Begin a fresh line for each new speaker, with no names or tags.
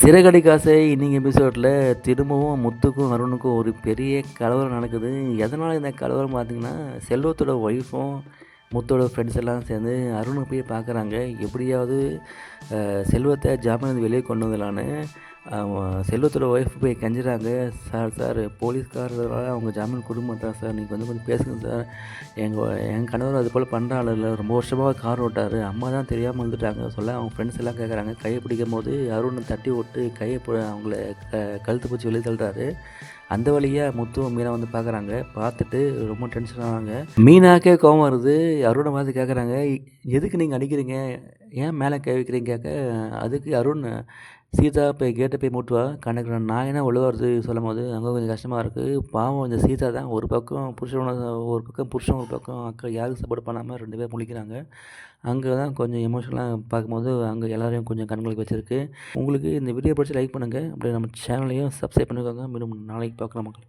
சிறகடி காசை இன்னைக்கு எபிசோடில் திரும்பவும் முத்துக்கும் அருணுக்கும் ஒரு பெரிய கலவரம் நடக்குது. எதனால் இந்த கலவரம் பார்த்தீங்கன்னா, செல்வத்தோட ஒய்ஃபும் முத்தோட ஃப்ரெண்ட்ஸ் எல்லாம் சேர்ந்து அருணை போய் பார்க்குறாங்க. எப்படியாவது செல்வத்தை ஜாமீன் வெளியே கொண்டு வந்துடலான்னு செல்வத்தோட ஒய்ஃப் போய் கெஞ்சுறாங்க. சார் சார் போலீஸ்காரரால் அவங்க ஜாமீன் கொடுக்க மாட்டார் சார், நீங்கள் கொஞ்சம் பேசுங்க சார். என் கணவர் அது போல் பண்ணுற ஆள் இல்லை, ரொம்ப வருஷமாக கார் ஓட்டார், அம்மா தான் தெரியாமல் வந்துட்டாங்க சொல்ல அவங்க ஃப்ரெண்ட்ஸ் எல்லாம் கேட்குறாங்க. கையை பிடிக்கும் போது அருணை தட்டி விட்டு கையை அவங்கள கழுத்து பூச்சி வெளியே தள்ளுறாரு. அந்த வழியாக முத்துவும் மீனா வந்து பார்க்குறாங்க. பார்த்துட்டு ரொம்ப டென்ஷன் ஆனாங்க. மீனாக்கே கோவம் வருது. அருணை பார்த்து கேட்குறாங்க, எதுக்கு நீங்கள் அடிக்கிறீங்க, ஏன் மேலே கை வைக்கிறீங்க கேட்க, அதுக்கு அருண் சீதா போய் கேட்டை போய் மூட்டுவா கணக்கு நான் என்ன வருது சொல்லும் போது அங்கே கொஞ்சம் கஷ்டமாக இருக்குது. பாவம் இந்த சீதா தான் ஒரு பக்கம் புருஷன் ஒரு பக்கம் அக்கா யாருக்கு சப்போர்ட் பண்ணாமல் 2 பேர் முழிக்கிறாங்க. அங்கே தான் கொஞ்சம் எமோஷனலாக பார்க்கும்போது அங்கே எல்லோரையும் கொஞ்சம் கண்களுக்கு வச்சுருக்கு. உங்களுக்கு இந்த வீடியோ பிடிச்சி லைக் பண்ணுங்கள், அப்படியே நம்ம சேனலையும் சப்ஸ்கிரைப் பண்ணிக்கோங்க. மீண்டும் நாளைக்கு பார்க்கலாம் மக்கள்.